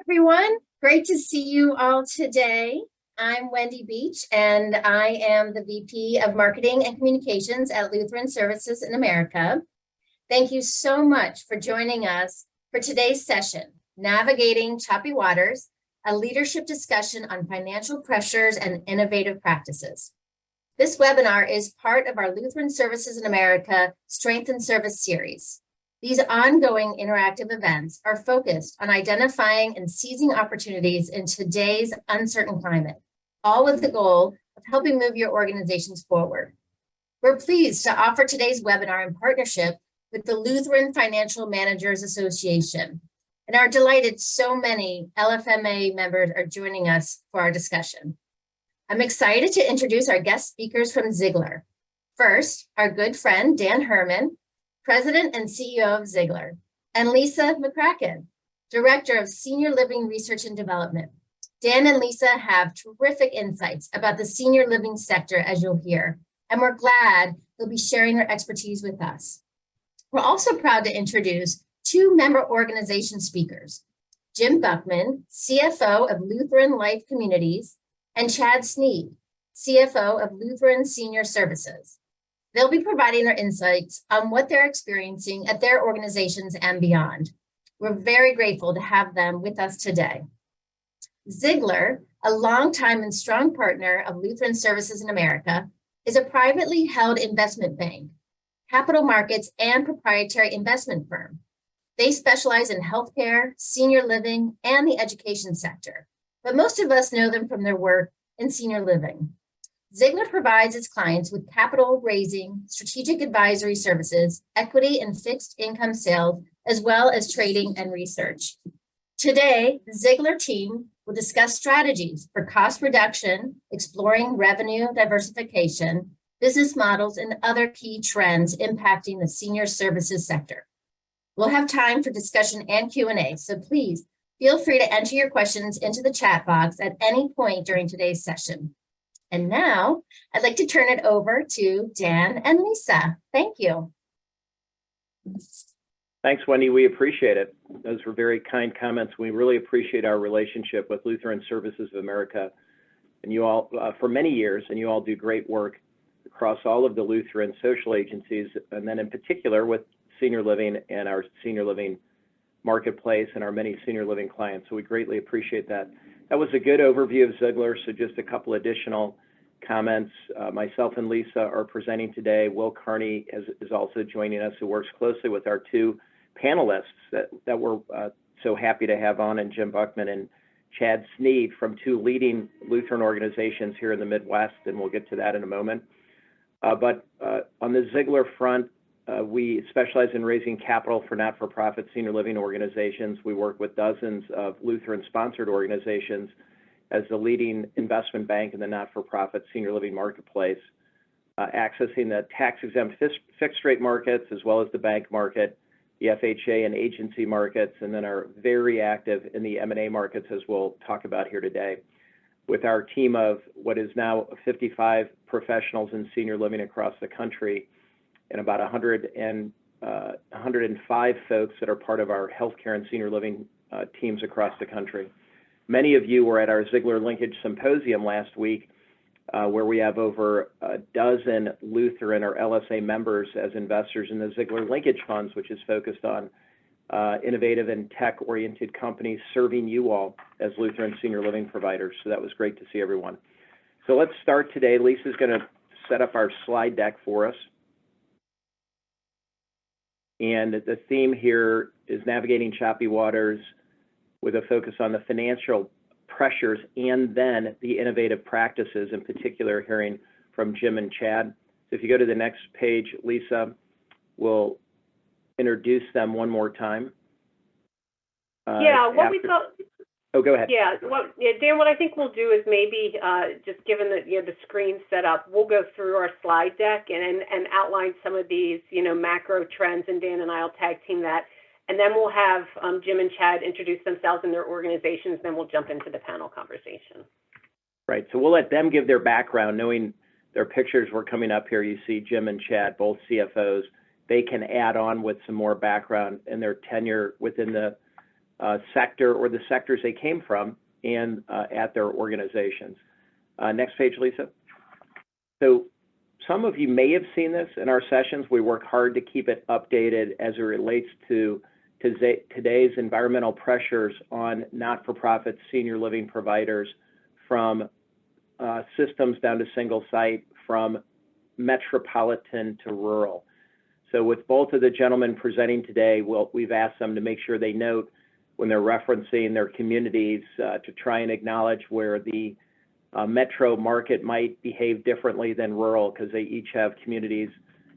Everyone. Great to see you all today. I'm Wendy Beach, and I am the VP of Marketing and Communications at Lutheran Services in America. Thank you so much for joining us for today's session, Navigating Choppy Waters, a leadership discussion on financial pressures and innovative practices. This webinar is part of our Lutheran Services in America Strength and Service series. These ongoing interactive events are focused on identifying and seizing opportunities in today's uncertain climate, all with the goal of helping move your organizations forward. We're pleased to offer today's webinar in partnership with the Lutheran Financial Managers Association, and are delighted so many LFMA members are joining us for our discussion. I'm excited to introduce our guest speakers from Ziegler. First, our good friend, Dan Herman, President and CEO of Ziegler, and Lisa McCracken, Director of Senior Living Research and Development. Dan and Lisa have terrific insights about the senior living sector, as you'll hear, and we're glad they'll be sharing their expertise with us. We're also proud to introduce two member organization speakers, Jim Buckman, CFO of Lutheran Life Communities, and Chad Sneed, CFO of Lutheran Senior Services. They'll be providing their insights on what they're experiencing at their organizations and beyond. We're very grateful to have them with us today. Ziegler, a longtime and strong partner of Lutheran Services in America, is a privately held investment bank, capital markets, and proprietary investment firm. They specialize in healthcare, senior living, and the education sector, but most of us know them from their work in senior living. Ziegler provides its clients with capital raising, strategic advisory services, equity and fixed income sales, as well as trading and research. Today, the Ziegler team will discuss strategies for cost reduction, exploring revenue diversification, business models, and other key trends impacting the senior services sector. We'll have time for discussion and Q&A, so please feel free to enter your questions into the chat box at any point during today's session. And now I'd like to turn it over to Dan and Lisa. Thank you. Thanks, Wendy. We appreciate it. Those were very kind comments. We really appreciate our relationship with Lutheran Services of America and you all for many years, and you all do great work across all of the Lutheran social agencies, and then in particular with senior living and our senior living marketplace and our many senior living clients. So we greatly appreciate that. That was a good overview of Ziegler, so just a couple additional comments. Myself and Lisa are presenting today. Will Carney is also joining us, who works closely with our two panelists that we're so happy to have on, and Jim Buckman and Chad Sneed from two leading Lutheran organizations here in the Midwest, and we'll get to that in a moment. But on the Ziegler front, we specialize in raising capital for not-for-profit senior living organizations. We work with dozens of Lutheran-sponsored organizations as the leading investment bank in the not-for-profit senior living marketplace, accessing the tax-exempt fixed-rate markets, as well as the bank market, the FHA and agency markets, and then are very active in the M&A markets, as we'll talk about here today, with our team of what is now 55 professionals in senior living across the country, and about 105 folks that are part of our healthcare and senior living teams across the country. Many of you were at our Ziegler Linkage Symposium last week, where we have over a dozen Lutheran or LSA members as investors in the Ziegler Linkage Funds, which is focused on innovative and tech-oriented companies serving you all as Lutheran senior living providers. So that was great to see everyone. So let's start today. Lisa's going to set up our slide deck for us. And the theme here is navigating choppy waters with a focus on the financial pressures and then the innovative practices, in particular hearing from Jim and Chad. So if you go to the next page, Lisa will introduce them one more time. We thought. Oh, go ahead. Dan, what I think we'll do is maybe just given that the screen's set up, we'll go through our slide deck and outline some of these macro trends, and Dan and I'll tag team that, and then we'll have Jim and Chad introduce themselves and their organizations. Then we'll jump into the panel conversation. Right. So we'll let them give their background, knowing their pictures were coming up here. You see Jim and Chad, both CFOs. They can add on with some more background in their tenure within the sector or the sectors they came from and at their organizations. Next page, Lisa. So some of you may have seen this in our sessions. We work hard to keep it updated as it relates to today's environmental pressures on not-for-profit senior living providers, from systems down to single site, from metropolitan to rural. So with both of the gentlemen presenting today, we've asked them to make sure they note when they're referencing their communities to try and acknowledge where the metro market might behave differently than rural, because they each have communities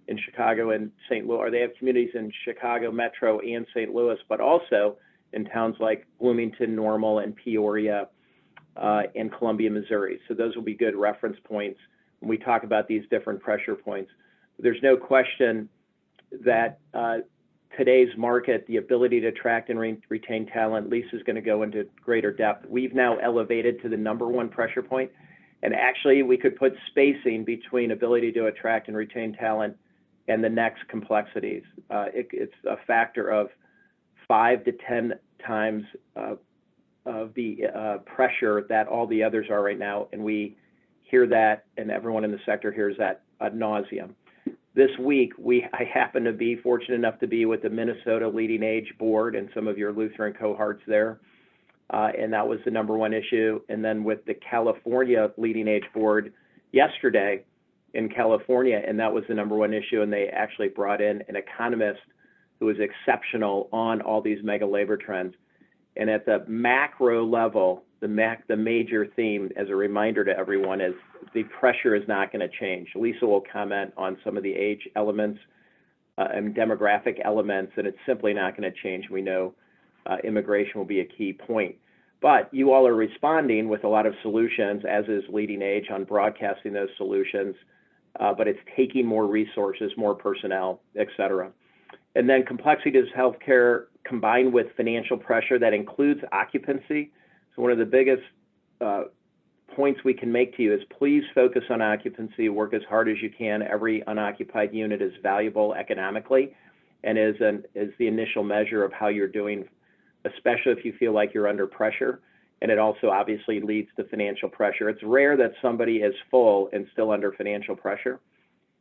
in Chicago and St. Louis, or they have communities in Chicago Metro and St. Louis, but also in towns like Bloomington, Normal, and Peoria, and Columbia, Missouri. So those will be good reference points when we talk about these different pressure points. There's no question that today's market, the ability to attract and retain talent, Lisa's going to go into greater depth. We've now elevated to the #1 pressure point, and actually we could put spacing between ability to attract and retain talent and the next complexities. It's a factor of 5 to 10 times of the pressure that all the others are right now, and we hear that, and everyone in the sector hears that ad nauseum. This week, I happen to be fortunate enough to be with the Minnesota Leading Age Board and some of your Lutheran cohorts there, and that was the #1 issue. And then with the California Leading Age Board yesterday in California, and that was the #1 issue, and they actually brought in an economist who was exceptional on all these mega labor trends. And at the macro level, the major theme, as a reminder to everyone, is the pressure is not going to change. Lisa will comment on some of the age elements and demographic elements, and it's simply not going to change. We know immigration will be a key point. But you all are responding with a lot of solutions, as is Leading Age, on broadcasting those solutions, but it's taking more resources, more personnel, et cetera. And then complexity is healthcare combined with financial pressure that includes occupancy. So one of the biggest points we can make to you is please focus on occupancy, work as hard as you can. Every unoccupied unit is valuable economically and is the initial measure of how you're doing, especially if you feel like you're under pressure. And it also obviously leads to financial pressure. It's rare that somebody is full and still under financial pressure.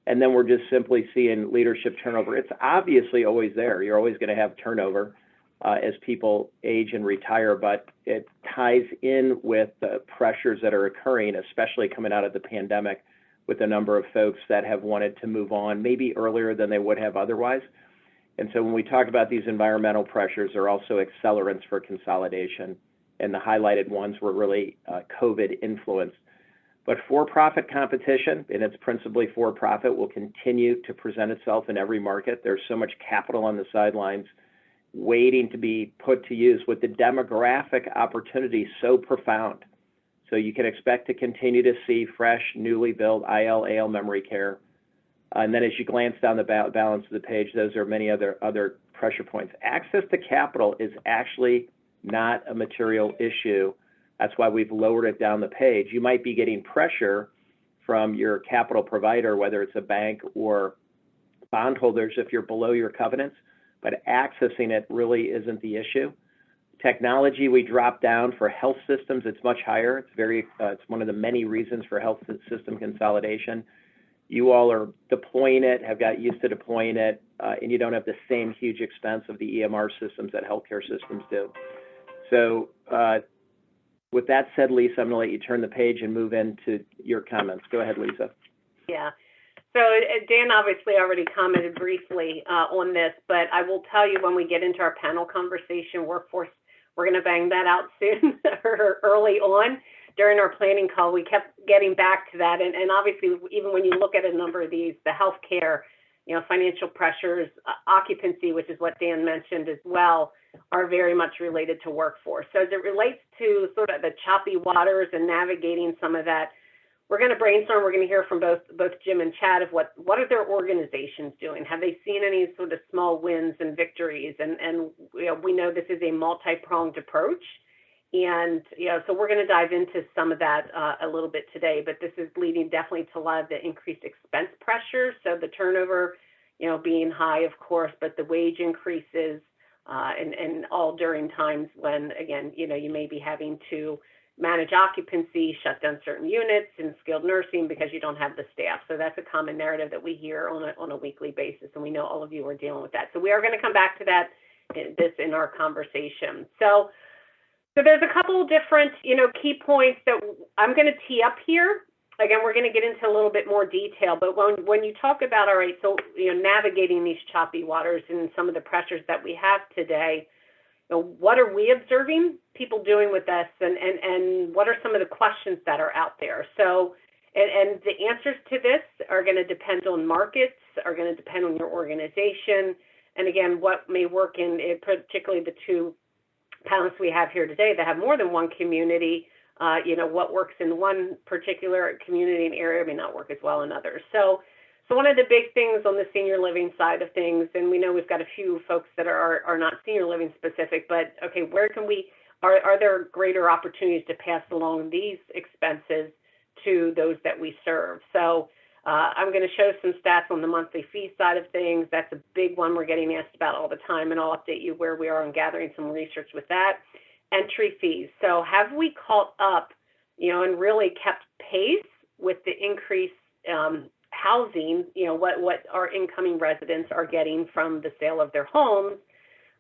And then we're just simply seeing leadership turnover. It's obviously always there. You're always going to have turnover as people age and retire, but it ties in with the pressures that are occurring, especially coming out of the pandemic, with a number of folks that have wanted to move on maybe earlier than they would have otherwise. And so when we talk about these environmental pressures, they're also accelerants for consolidation. And the highlighted ones were really COVID influenced. But for-profit competition, and it's principally for-profit, will continue to present itself in every market. There's so much capital on the sidelines waiting to be put to use, with the demographic opportunity so profound. So you can expect to continue to see fresh, newly built IL, AL memory care. And then as you glance down the balance of the page, those are many other pressure points. Access to capital is actually not a material issue. That's why we've lowered it down the page. You might be getting pressure from your capital provider, whether it's a bank or bondholders, if you're below your covenants, but accessing it really isn't the issue. Technology, we drop down. For health systems, it's much higher. It's one of the many reasons for health system consolidation. You all are deploying it, have got used to deploying it, and you don't have the same huge expense of the EMR systems that healthcare systems do. So with that said, Lisa, I'm going to let you turn the page and move into your comments. Go ahead, Lisa. Yeah. So Dan obviously already commented briefly on this, but I will tell you, when we get into our panel conversation, workforce, we're going to bang that out soon early on. During our planning call, we kept getting back to that. And obviously, even when you look at a number of these, the healthcare, financial pressures, occupancy, which is what Dan mentioned as well, are very much related to workforce. So as it relates to sort of the choppy waters and navigating some of that, we're going to brainstorm. We're going to hear from both Jim and Chad of what are their organizations doing? Have they seen any sort of small wins and victories? And we know this is a multi-pronged approach. And, so we're going to dive into some of that a little bit today, but this is leading definitely to a lot of the increased expense pressure. So the turnover, being high, of course, but the wage increases, and all during times when, again, you may be having to manage occupancy, shut down certain units in skilled nursing because you don't have the staff. So that's a common narrative that we hear on a weekly basis, and we know all of you are dealing with that. So we are going to come back to that in our conversation. So there's a couple of different, key points that I'm going to tee up here. Again, we're going to get into a little bit more detail, but when you talk about, all right, so, navigating these choppy waters and some of the pressures that we have today, what are we observing people doing with this, and what are some of the questions that are out there? So, and the answers to this are going to depend on markets, are going to depend on your organization, and again, what may work in particularly the two panelists we have here today that have more than one community. What works in one particular community and area may not work as well in others. So one of the big things on the senior living side of things, and we know we've got a few folks that are not senior living specific, but okay, where can are there greater opportunities to pass along these expenses to those that we serve? So I'm going to show some stats on the monthly fee side of things. That's a big one we're getting asked about all the time, and I'll update you where we are on gathering some research with that. Entry fees. So have we caught up, and really kept pace with the increased housing, what our incoming residents are getting from the sale of their homes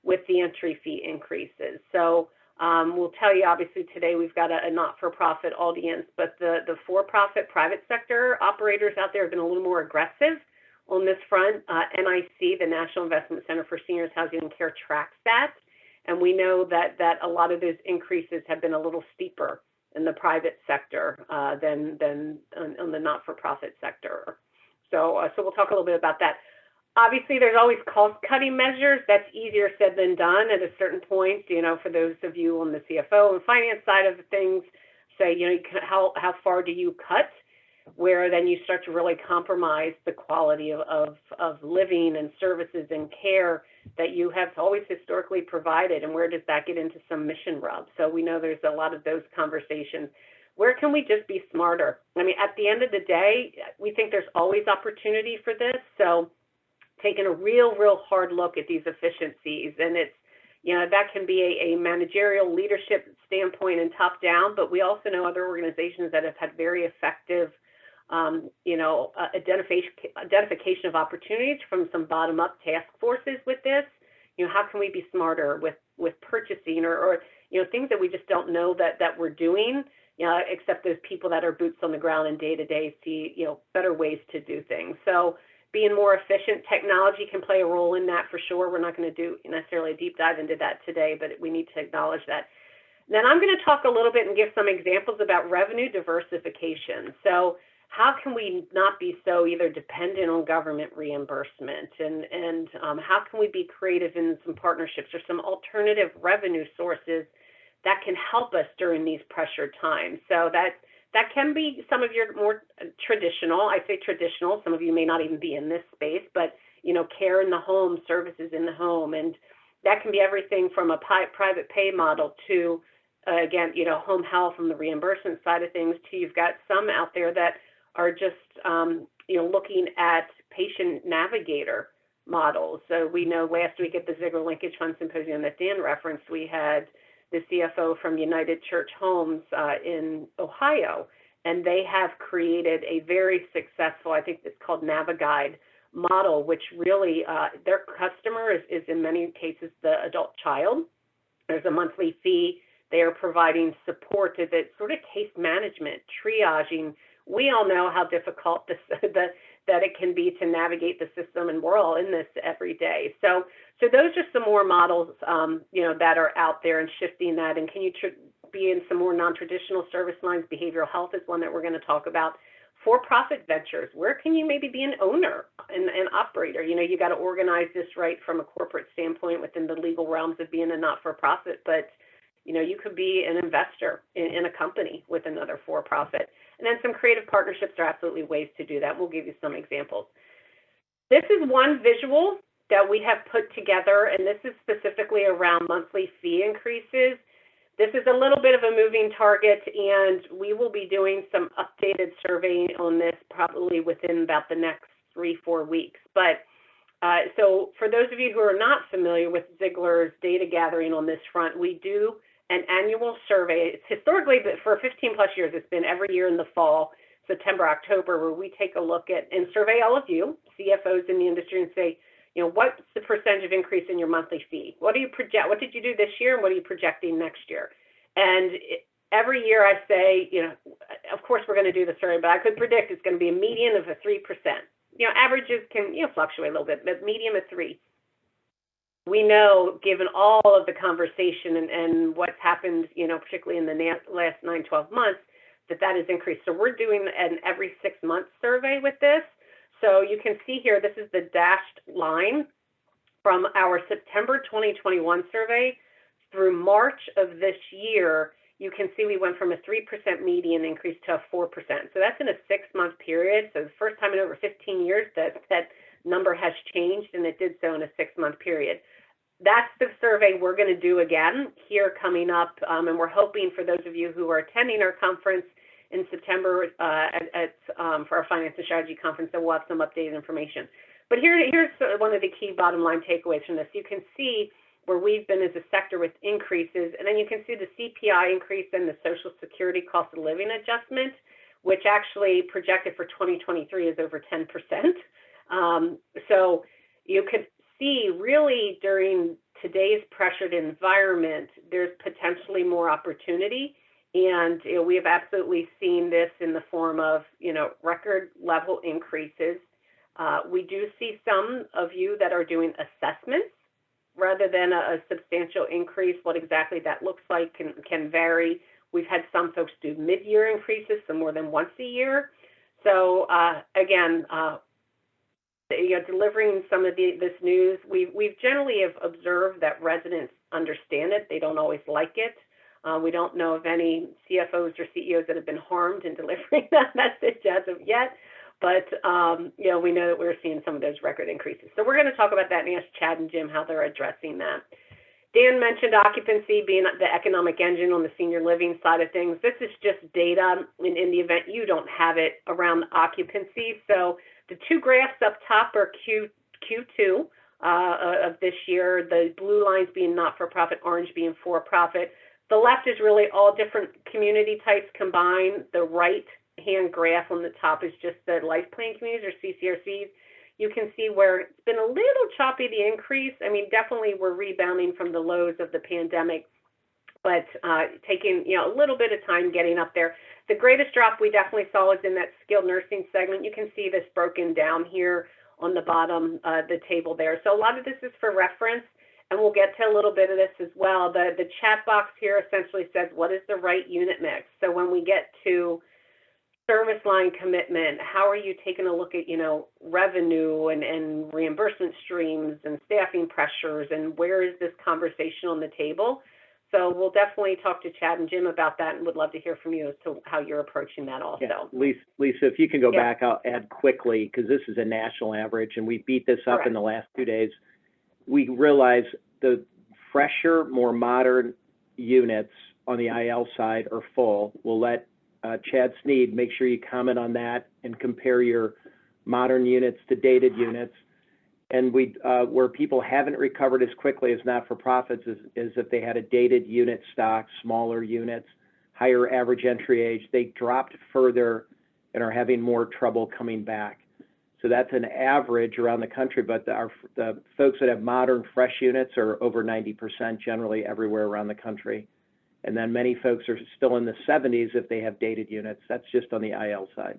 with the entry fee increases? So we'll tell you, obviously, today we've got a not-for-profit audience, but the for-profit private sector operators out there have been a little more aggressive on this front. NIC, the National Investment Center for Seniors Housing and Care, tracks that. And we know that a lot of those increases have been a little steeper in the private sector than on the not-for-profit sector. So we'll talk a little bit about that. Obviously, there's always cost-cutting measures. That's easier said than done at a certain point. For those of you on the CFO and finance side of things, say, how far do you cut? Where then you start to really compromise the quality of living and services and care that you have always historically provided, and where does that get into some mission rub? So we know there's a lot of those conversations. Where can we just be smarter? I mean, at the end of the day, we think there's always opportunity for this. So taking a real hard look at these efficiencies, and it's, that can be a managerial leadership standpoint and top down, but we also know other organizations that have had very effective identification of opportunities from some bottom-up task forces with this. How can we be smarter with purchasing or things that we just don't know that we're doing, except those people that are boots on the ground and day-to-day see, better ways to do things. So being more efficient, technology can play a role in that for sure. We're not going to do necessarily a deep dive into that today, but we need to acknowledge that. Then I'm going to talk a little bit and give some examples about revenue diversification. So how can we not be so either dependent on government reimbursement, and how can we be creative in some partnerships or some alternative revenue sources that can help us during these pressured times? So that can be some of your more traditional, I say traditional, some of you may not even be in this space, but care in the home, services in the home, and that can be everything from a private pay model to, again, home health and the reimbursement side of things, to you've got some out there that are just, looking at patient navigator models. So we know last week at the Ziegler Linkage Fund Symposium that Dan referenced, we had the CFO from United Church Homes in Ohio, and they have created a very successful, I think it's called Naviguide model, which really, their customer is in many cases the adult child. There's a monthly fee. They are providing support to the sort of case management, triaging. We all know how difficult that it can be to navigate the system, and we're all in this every day. So those are some more models, that are out there and shifting that. And can you be in some more non-traditional service lines? Behavioral health is one that we're going to talk about. For-profit ventures, where can you maybe be an owner and operator? You got to organize this right from a corporate standpoint within the legal realms of being a not-for-profit, but you could be an investor in a company with another for-profit. And then some creative partnerships are absolutely ways to do that. We'll give you some examples. This is one visual that we have put together, and this is specifically around monthly fee increases. This is a little bit of a moving target, and we will be doing some updated surveying on this probably within about the next 3-4 weeks. But So for those of you who are not familiar with Ziegler's data gathering on this front, we do an annual survey. It's historically, but for 15 plus years, it's been every year in the fall, September, October, where we take a look at and survey all of you, CFOs in the industry, and say, you know, what's the percentage of increase in your monthly fee? What do you project? What did you do this year, and what are you projecting next year? And every year I say, you know, of course we're going to do the survey, but I could predict it's going to be a median of a 3%. You know, averages can, you know, fluctuate a little bit, but median of 3. We know, given all of the conversation and what's happened, you know, particularly in the last 9, 12 months, that has increased. So we're doing an every 6-month survey with this. So you can see here, this is the dashed line from our September 2021 survey through March of this year. You can see we went from a 3% median increase to a 4%. So that's in a 6-month period. So the first time in over 15 years that number has changed, and it did so in a 6-month period. That's the survey we're going to do again here coming up, and we're hoping for those of you who are attending our conference in September for our Finance and Strategy Conference, that we'll have some updated information. But here's one of the key bottom line takeaways from this. You can see where we've been as a sector with increases, and then you can see the CPI increase and the Social Security cost of living adjustment, which actually projected for 2023 is over 10%. So you could see really during today's pressured environment, there's potentially more opportunity. And you know, we have absolutely seen this in the form of, you know, record level increases. We do see some of you that are doing assessments rather than a substantial increase. What exactly that looks like can vary. We've had some folks do mid-year increases, so more than once a year. So again, you know, delivering some of this news, we've generally have observed that residents understand it. They don't always like it. We don't know of any CFOs or CEOs that have been harmed in delivering that message as of yet, but you know, we know that we're seeing some of those record increases. So we're going to talk about that and ask Chad and Jim how they're addressing that. Dan mentioned occupancy being the economic engine on the senior living side of things. This is just data in the event you don't have it around occupancy. So the 2 graphs up top are Q2 of this year, the blue lines being not-for-profit, orange being for-profit. The left is really all different community types combined. The right-hand graph on the top is just the life plan communities or CCRCs. You can see where it's been a little choppy, the increase. I mean, definitely we're rebounding from the lows of the pandemic, but taking, you know, a little bit of time getting up there. The greatest drop we definitely saw was in that skilled nursing segment. You can see this broken down here on the bottom, the table there. So a lot of this is for reference, and we'll get to a little bit of this as well. The chat box here essentially says, what is the right unit mix? So when we get to service line commitment, how are you taking a look at, you know, revenue and reimbursement streams and staffing pressures, and where is this conversation on the table? So we'll definitely talk to Chad and Jim about that, and would love to hear from you as to how you're approaching that also. Yeah, Lisa, if you can go back, I'll add quickly, because this is a national average, and we beat this up in the last 2 days. We realize the fresher, more modern units on the IL side are full. We'll let Chad Sneed make sure you comment on that and compare your modern units to dated units. And where people haven't recovered as quickly as not-for-profits is if they had a dated unit stock, smaller units, higher average entry age. They dropped further and are having more trouble coming back. So that's an average around the country, but the folks that have modern, fresh units are over 90% generally everywhere around the country. And then many folks are still in the 70s if they have dated units. That's just on the IL side.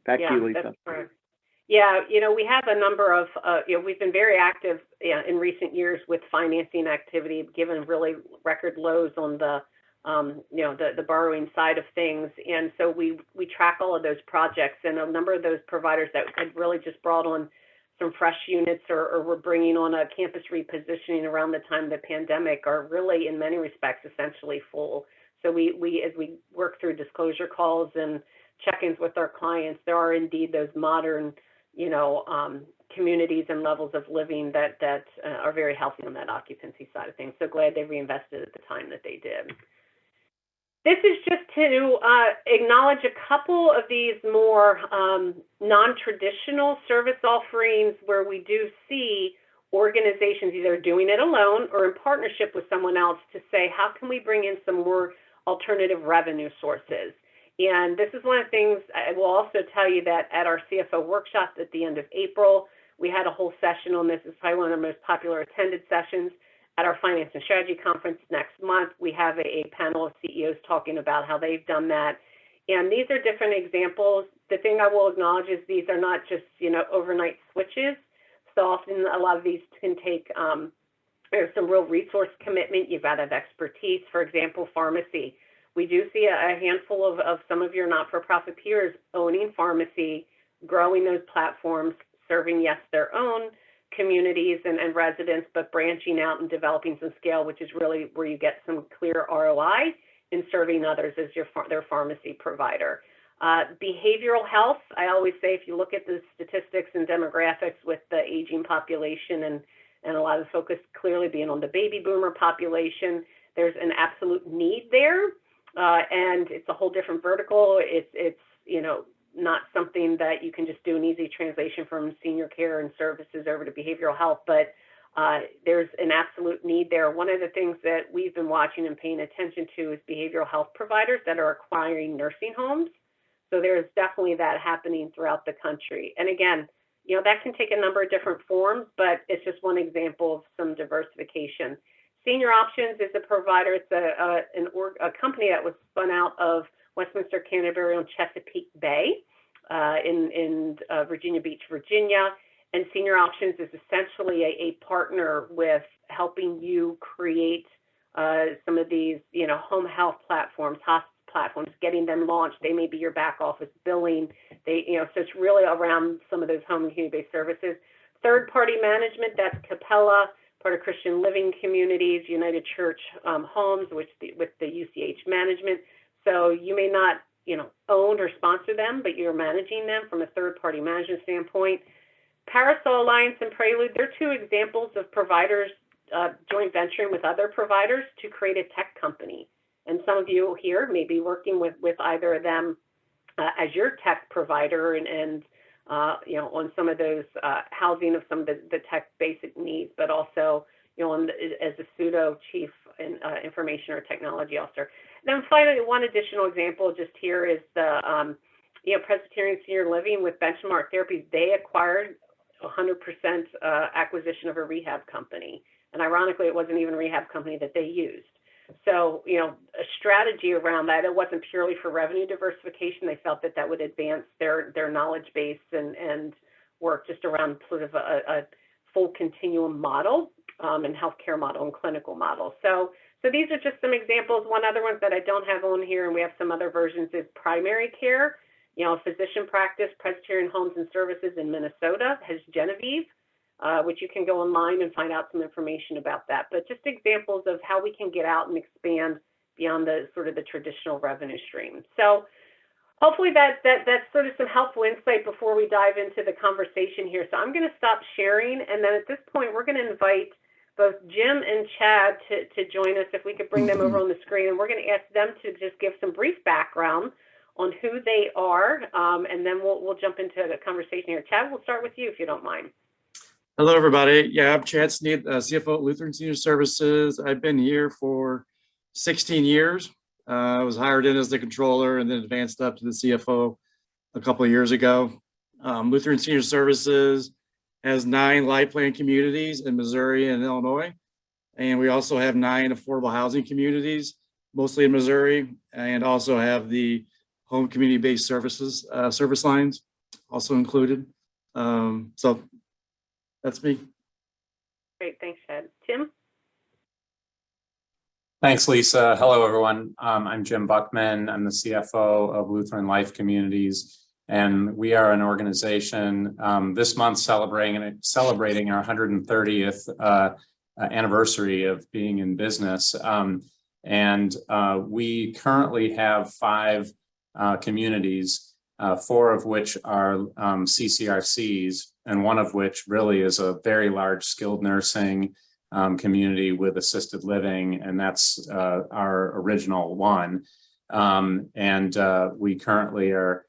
Back to you, Lisa. That's correct. Yeah, you know, we have a number of, you know, we've been very active in recent years with financing activity, given really record lows on the, you know, the borrowing side of things. And so we track all of those projects, and a number of those providers that had really just brought on some fresh units or were bringing on a campus repositioning around the time of the pandemic are really, in many respects, essentially full. So we as we work through disclosure calls and check-ins with our clients, there are indeed those modern, you know, communities and levels of living that are very healthy on that occupancy side of things. So glad they reinvested at the time that they did. This is just to acknowledge a couple of these more non-traditional service offerings where we do see organizations either doing it alone or in partnership with someone else to say, how can we bring in some more alternative revenue sources? And this is one of the things I will also tell you that at our CFO workshop at the end of April, we had a whole session on this. It's probably one of the most popular attended sessions. At our Finance and Strategy Conference next month, we have a panel of CEOs talking about how they've done that. And these are different examples. The thing I will acknowledge is these are not just, overnight switches. So often a lot of these can take, there's some real resource commitment. You've got to have expertise. For example, pharmacy. We do see a handful of some of your not-for-profit peers owning pharmacy, growing those platforms, serving, yes, their own communities and residents, but branching out and developing some scale, which is really where you get some clear ROI in serving others as their pharmacy provider. Behavioral health, I always say, if you look at the statistics and demographics with the aging population and a lot of focus clearly being on the baby boomer population, there's an absolute need there. And it's a whole different vertical. It's not something that you can just do an easy translation from senior care and services over to behavioral health, but there's an absolute need there. One of the things that we've been watching and paying attention to is behavioral health providers that are acquiring nursing homes. So there's definitely that happening throughout the country. And again, that can take a number of different forms, but it's just one example of some diversification. Senior Options is a provider. It's a company that was spun out of Westminster, Canterbury, and Chesapeake Bay in Virginia Beach, Virginia. And Senior Options is essentially a partner with helping you create some of these, home health platforms, hospice platforms, getting them launched. They may be your back office billing. So it's really around some of those home and community-based services. Third-party management, that's Capella, part of Christian Living Communities, United Church Homes, with the UCH management. So you may not, own or sponsor them, but you're managing them from a third-party management standpoint. Parasol Alliance and Prelude, they're two examples of providers joint venturing with other providers to create a tech company. And some of you here may be working with either of them as your tech provider and on some of those housing of some of the tech basic needs, but also, as a pseudo chief information or technology officer. Then finally, one additional example just here is the Presbyterian Senior Living with Benchmark Therapies. They acquired 100% acquisition of a rehab company. And ironically, it wasn't even a rehab company that they used. So, a strategy around that, it wasn't purely for revenue diversification. They felt that would advance their knowledge base and work just around sort of a full continuum model and healthcare model and clinical model. So these are just some examples. One other one that I don't have on here, and we have some other versions, is primary care. Physician practice, Presbyterian Homes and Services in Minnesota has Genevieve, which you can go online and find out some information about that. But just examples of how we can get out and expand beyond the sort of the traditional revenue stream. So hopefully that's sort of some helpful insight before we dive into the conversation here. So I'm going to stop sharing, and then at this point, we're going to invite both Jim and Chad to join us, if we could bring them over on the screen, and we're going to ask them to just give some brief background on who they are, and then we'll jump into the conversation here. Chad, we'll start with you if you don't mind. Hello, everybody. Yeah, I'm Chad Sneed, CFO at Lutheran Senior Services. I've been here for 16 years. I was hired in as the controller and then advanced up to the CFO a couple of years ago. Lutheran Senior Services has 9 life plan communities in Missouri and Illinois. And we also have 9 affordable housing communities, mostly in Missouri, and also have the home community-based services, service lines also included. So that's me. Great, thanks, Chad. Tim? Thanks, Lisa. Hello, everyone. I'm Jim Buckman. I'm the CFO of Lutheran Life Communities, and we are an organization this month celebrating our 130th anniversary of being in business. And we currently have 5 communities, 4 of which are CCRCs, and one of which really is a very large skilled nursing community with assisted living, and that's our original one. We currently are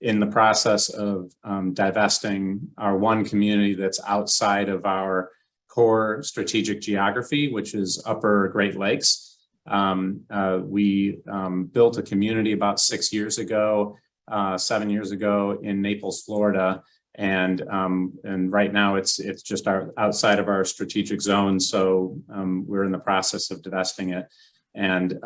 in the process of divesting our one community that's outside of our core strategic geography, which is Upper Great Lakes. We built a community about 7 years ago in Naples, Florida, and right now it's just outside of our strategic zone. So we're in the process of divesting it and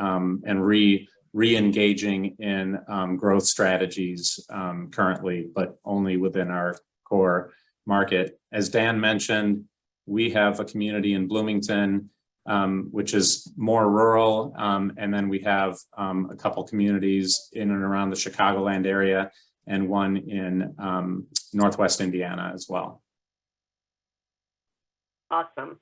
re-engaging in growth strategies currently, but only within our core market. As Dan mentioned, we have a community in Bloomington, which is more rural, and then we have a couple communities in and around the Chicagoland area and one in Northwest Indiana as well. Awesome.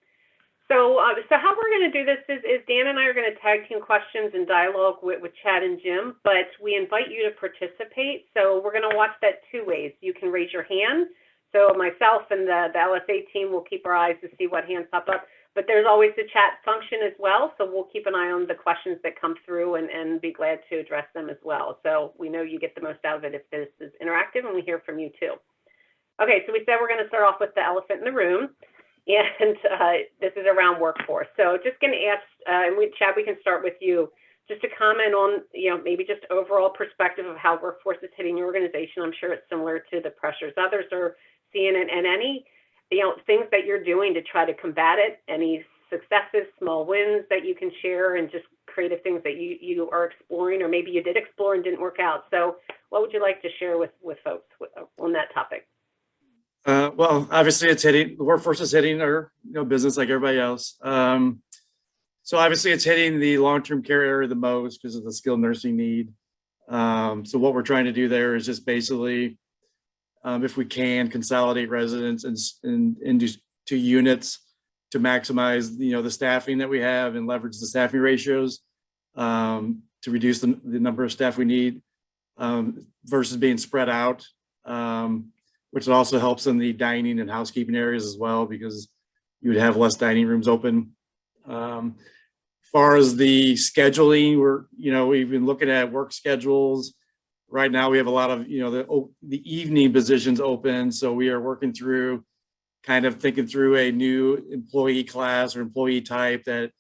So how we're going to do this is Dan and I are going to tag team questions and dialogue with Chad and Jim, but we invite you to participate. So we're going to watch that two ways. You can raise your hand. So myself and the LSA team will keep our eyes to see what hands pop up, but there's always the chat function as well. So we'll keep an eye on the questions that come through and be glad to address them as well. So we know you get the most out of it if this is interactive, and we hear from you too. Okay, so we said we're going to start off with the elephant in the room. And this is around workforce. So just going to ask, and Chad, we can start with you, just to comment on, maybe just overall perspective of how workforce is hitting your organization. I'm sure it's similar to the pressures others are seeing, and any, things that you're doing to try to combat it, any successes, small wins that you can share, and just creative things that you are exploring, or maybe you did explore and didn't work out. So what would you like to share with folks on that topic? Well, obviously the workforce is hitting our business like everybody else. So obviously it's hitting the long-term care area the most because of the skilled nursing need. So what we're trying to do there is just basically, if we can, consolidate residents into two units to maximize the staffing that we have and leverage the staffing ratios to reduce the number of staff we need versus being spread out. Which also helps in the dining and housekeeping areas as well, because you would have less dining rooms open. As far as the scheduling, we've been looking at work schedules. Right now we have a lot of, the evening positions open. So we are working through thinking through a new employee class or employee type that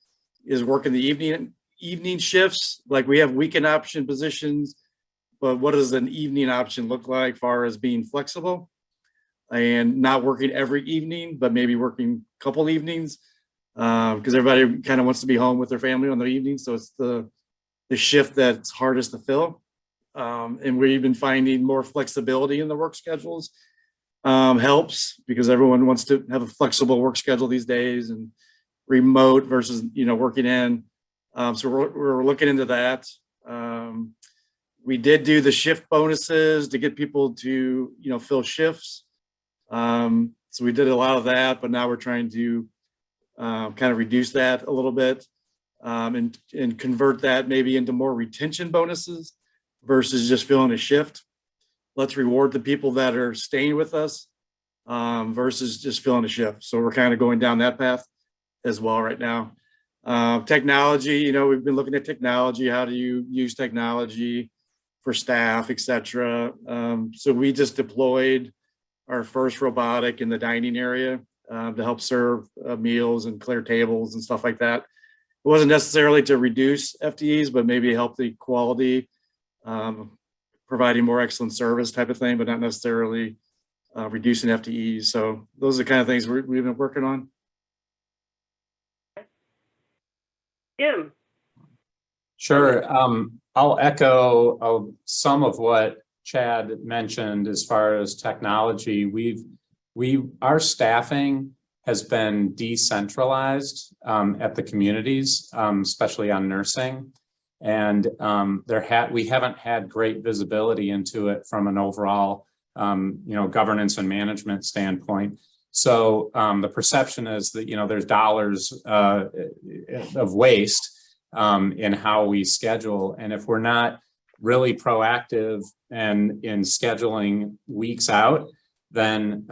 is working the evening shifts. Like we have weekend option positions, but what does an evening option look like as far as being flexible? And not working every evening, but maybe working a couple evenings, because everybody kind of wants to be home with their family on the evening. So it's the shift that's hardest to fill. And we've been finding more flexibility in the work schedules helps, because everyone wants to have a flexible work schedule these days, and remote versus working in. So we're looking into that. We did do the shift bonuses to get people to fill shifts. So we did a lot of that, but now we're trying to kind of reduce that a little bit and convert that maybe into more retention bonuses versus just filling a shift. Let's reward the people that are staying with us versus just filling a shift. So we're kind of going down that path as well right now. Technology, we've been looking at technology. How do you use technology for staff, etc. So we just deployed our first robotic in the dining area to help serve meals and clear tables and stuff like that. It wasn't necessarily to reduce FTEs, but maybe help the quality, providing more excellent service type of thing, but not necessarily reducing FTEs. So those are the kind of things we've been working on. Jim. Sure. I'll echo some of what Chad mentioned as far as technology. Our staffing has been decentralized at the communities, especially on nursing, and we haven't had great visibility into it from an overall governance and management standpoint. So the perception is that there's dollars of waste in how we schedule, and if we're not really proactive and in scheduling weeks out, then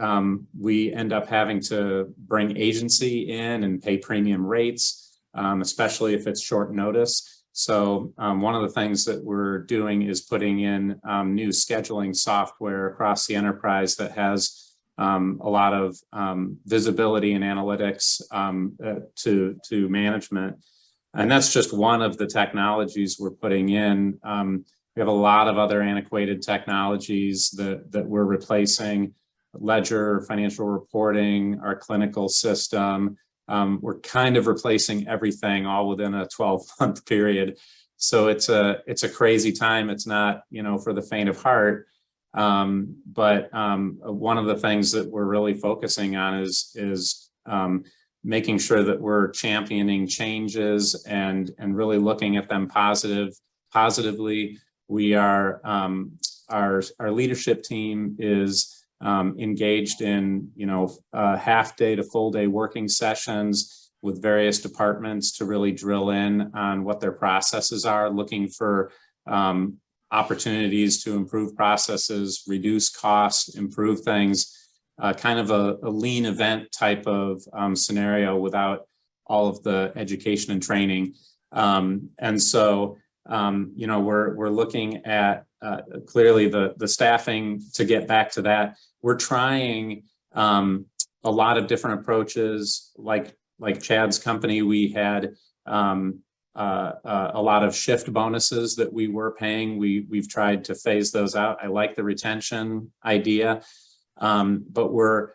we end up having to bring agency in and pay premium rates, especially if it's short notice. So one of the things that we're doing is putting in new scheduling software across the enterprise that has a lot of visibility and analytics to management. And that's just one of the technologies we're putting in. We have a lot of other antiquated technologies that we're replacing: ledger, financial reporting, our clinical system. We're kind of replacing everything all within a 12-month period. So it's a crazy time. It's not, for the faint of heart. But one of the things that we're really focusing on is making sure that we're championing changes and really looking at them positively. We are our leadership team is engaged in half day to full day working sessions with various departments to really drill in on what their processes are, looking for opportunities to improve processes, reduce costs, improve things, kind of a lean event type of scenario without all of the education and training. And so we're looking at clearly the staffing. To get back to that, we're trying a lot of different approaches. Like Chad's company, we had a lot of shift bonuses that we were paying. We've tried to phase those out. I like the retention idea, but we're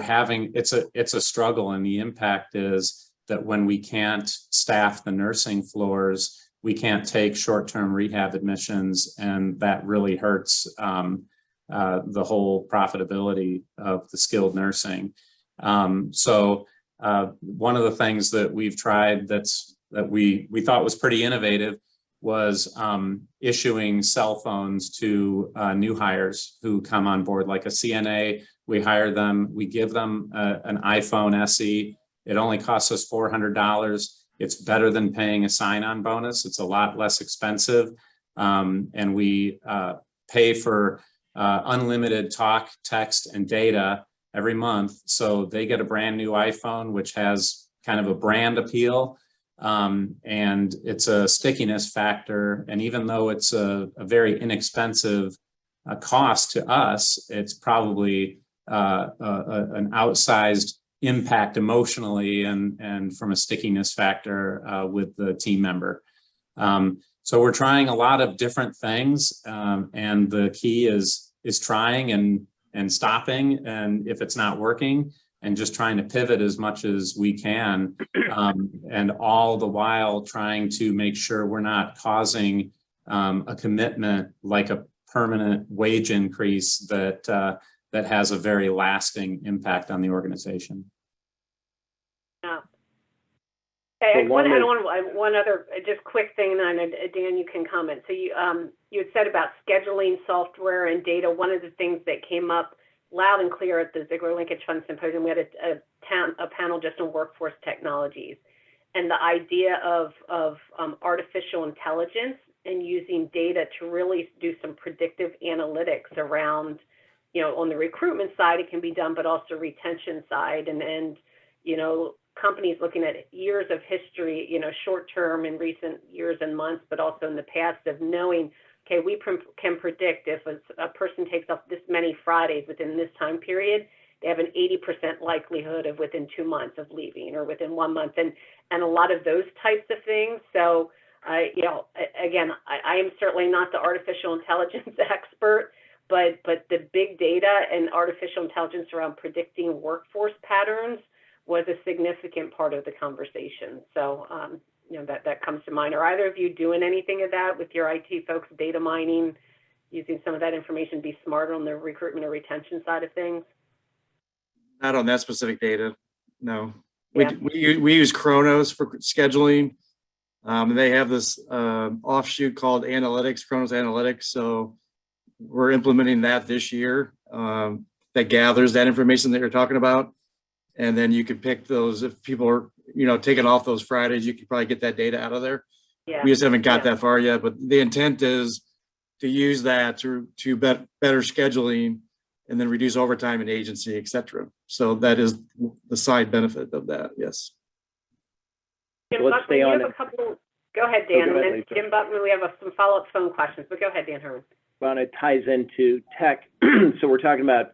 having it's a struggle, and the impact is that when we can't staff the nursing floors, we can't take short-term rehab admissions, and that really hurts the whole profitability of the skilled nursing. So one of the things that we've tried that we thought was pretty innovative was issuing cell phones to new hires who come on board, like a CNA. We hire them, we give them an iPhone SE. It only costs us $400. It's better than paying a sign-on bonus. It's a lot less expensive. And we pay for unlimited talk, text, and data every month. So they get a brand new iPhone, which has kind of a brand appeal. And it's a stickiness factor. And even though it's a very inexpensive cost to us, it's probably an outsized impact emotionally and from a stickiness factor with the team member. So we're trying a lot of different things, and the key is trying and stopping, and if it's not working, and just trying to pivot as much as we can, and all the while trying to make sure we're not causing a commitment like a permanent wage increase that has a very lasting impact on the organization. Yeah. Okay, one other just quick thing, and then Dan, you can comment. So you had said about scheduling software and data. One of the things that came up loud and clear at the Ziegler Linkage Fund Symposium, we had a panel just on workforce technologies, and the idea of artificial intelligence and using data to really do some predictive analytics around, on the recruitment side, it can be done, but also retention side, and companies looking at years of history, short-term in recent years and months, but also in the past, of knowing, okay, we can predict if a person takes off this many Fridays within this time period, they have an 80% likelihood of within 2 months of leaving, or within 1 month, and a lot of those types of things. So, again, I am certainly not the artificial intelligence expert, but the big data and artificial intelligence around predicting workforce patterns was a significant part of the conversation. So, that comes to mind. Are either of you doing anything of that with your IT folks, data mining, using some of that information to be smarter on the recruitment or retention side of things? Not on that specific data, no. Yeah. We use Kronos for scheduling. And they have this offshoot called Analytics, Kronos Analytics. So we're implementing that this year, that gathers that information that you're talking about. And then you can pick those, if people are, taking off those Fridays, you can probably get that data out of there. Yeah. We just haven't got that far yet, but the intent is to use that to better scheduling and then reduce overtime and agency, et cetera. So that is the side benefit of that, yes. Let's stay on. Go ahead, Dan. go ahead, And then Lisa. Jim Buckman, we have some follow-up phone questions, but go ahead, Dan Herman. Well, and it ties into tech. So we're talking about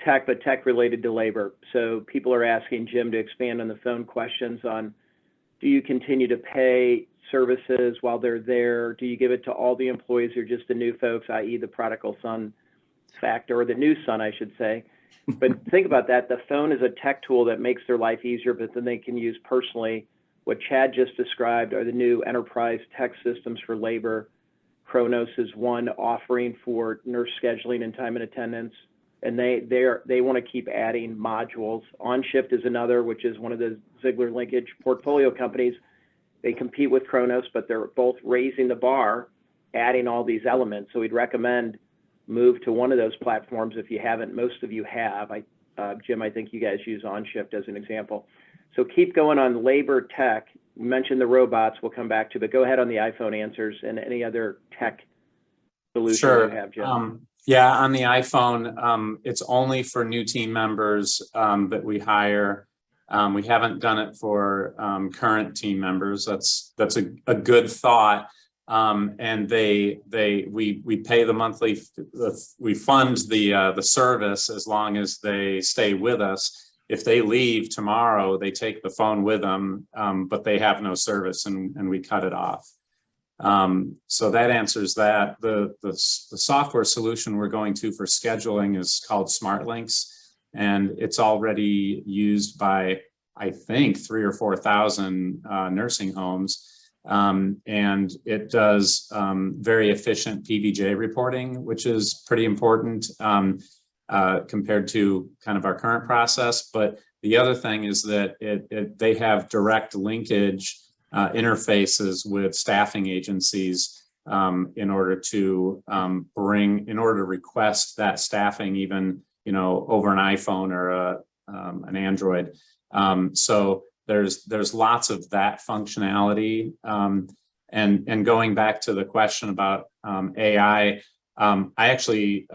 tech, but tech related to labor. So people are asking Jim to expand on the phone questions on, do you continue to pay services while they're there? Do you give it to all the employees or just the new folks, i.e. the prodigal son factor, or the new son, I should say? But think about that. The phone is a tech tool that makes their life easier, but then they can use personally. What Chad just described are the new enterprise tech systems for labor. Kronos is one offering for nurse scheduling and time and attendance, and they want to keep adding modules. OnShift is another, which is one of the Ziegler Linkage portfolio companies. They compete with Kronos, but they're both raising the bar, adding all these elements. So we'd recommend move to one of those platforms if you haven't. Most of you have. Jim, I think you guys use OnShift as an example. So keep going on labor tech. You mentioned the robots we'll come back to, but go ahead on the iPhone answers and any other tech solutions Sure. you have, Jim. Yeah, on the iPhone, it's only for new team members that we hire. We haven't done it for current team members. That's a good thought. And we pay the monthly, we fund the service as long as they stay with us. If they leave tomorrow, they take the phone with them, but they have no service, and we cut it off. So that answers that. The software solution we're going to for scheduling is called SmartLinks, and it's already used by, I think, 3,000 or 4,000 nursing homes. And it does very efficient PVJ reporting, which is pretty important compared to kind of our current process. But the other thing is that they have direct linkage interfaces with staffing agencies in order to request that staffing, even over an iPhone or an Android. So there's lots of that functionality. And going back to the question about AI, I actually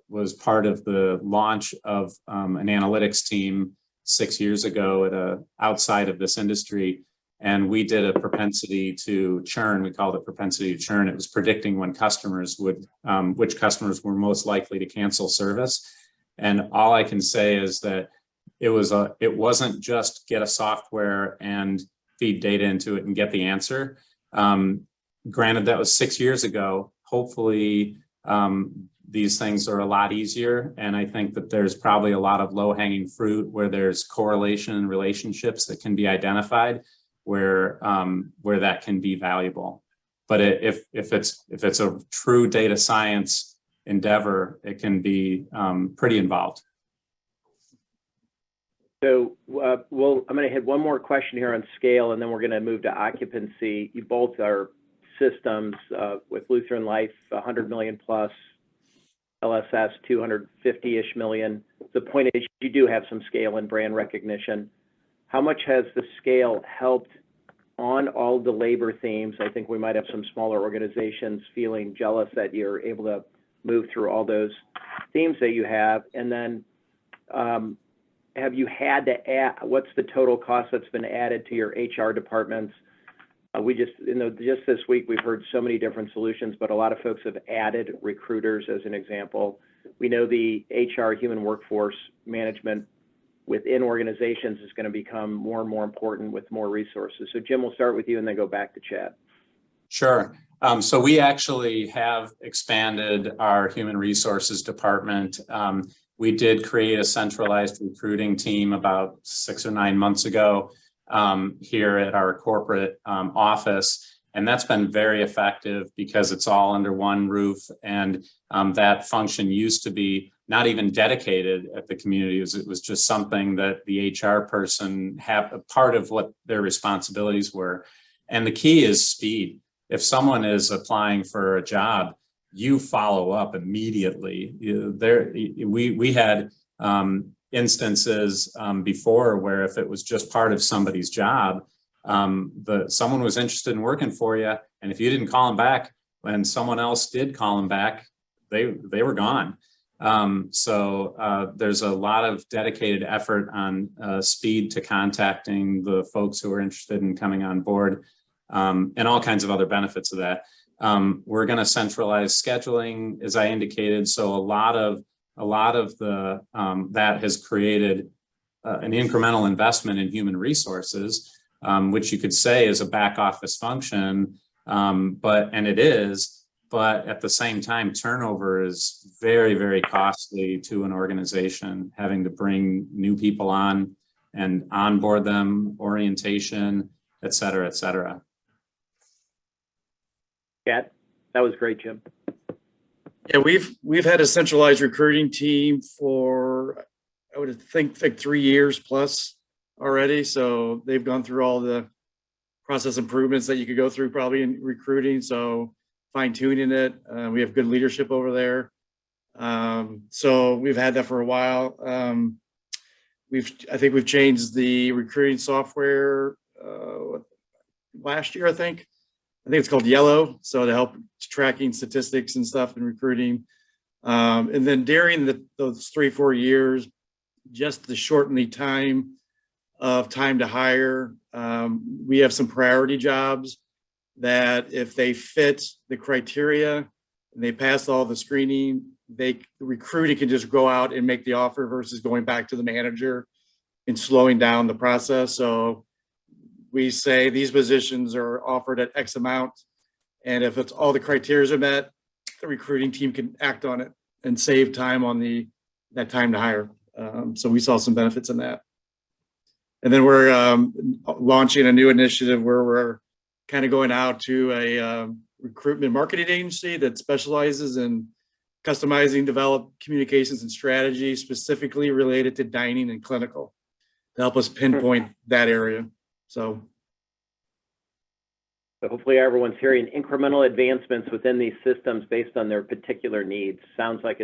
was part of the launch of an analytics team 6 years ago outside of this industry. And we did a propensity to churn. We called it propensity to churn. It was predicting when which customers were most likely to cancel service. And all I can say is that it wasn't just get a software and feed data into it and get the answer. Granted, that was 6 years ago. Hopefully, these things are a lot easier. And I think that there's probably a lot of low-hanging fruit where there's correlation and relationships that can be identified where that can be valuable. But if it's a true data science endeavor, it can be pretty involved. So I'm going to hit one more question here on scale, and then we're going to move to occupancy. You both are systems with Lutheran Life, 100 million plus, LSS 250-ish million. The point is you do have some scale and brand recognition. How much has the scale helped on all the labor themes? I think we might have some smaller organizations feeling jealous that you're able to move through all those themes that you have. And then have you had to add, what's the total cost that's been added to your HR departments? Just this week, we've heard so many different solutions, but a lot of folks have added recruiters as an example. We know the HR, human workforce management within organizations is going to become more and more important with more resources. So Jim, we'll start with you and then go back to Chad. Sure. So we actually have expanded our human resources department. We did create a centralized recruiting team about 6 or 9 months ago here at our corporate office. And that's been very effective because it's all under one roof. And that function used to be not even dedicated at the community. It was just something that the HR person had a part of what their responsibilities were. And the key is speed. If someone is applying for a job, you follow up immediately. We had instances before where if it was just part of somebody's job, someone was interested in working for you, and if you didn't call them back when someone else did call them back, they were gone. So there's a lot of dedicated effort on speed to contacting the folks who are interested in coming on board. and all kinds of other benefits of that. We're going to centralize scheduling, as I indicated. So a lot of the that has created an incremental investment in human resources, which you could say is a back office function, and it is. But at the same time, turnover is very, very costly to an organization, having to bring new people on and onboard them, orientation, et cetera, et cetera. Yeah, that was great, Jim. Yeah, we've had a centralized recruiting team for, I would think like 3 years plus already. So they've gone through all the process improvements that you could go through probably in recruiting. So fine tuning it. We have good leadership over there. So we've had that for a while. I think we've changed the recruiting software last year, I think it's called Yellow. So to help tracking statistics and stuff and recruiting. And then during those 3-4 years, just to shorten the time to hire, we have some priority jobs that if they fit the criteria and they pass all the screening, the recruiting can just go out and make the offer versus going back to the manager and slowing down the process. So we say these positions are offered at X amount. And if it's all the criteria are met, the recruiting team can act on it and save time on that time to hire. So we saw some benefits in that. And then we're launching a new initiative where we're kind of going out to a recruitment marketing agency that specializes in customizing, develop communications and strategy specifically related to dining and clinical to help us pinpoint that area. So hopefully everyone's hearing incremental advancements within these systems based on their particular needs. Sounds like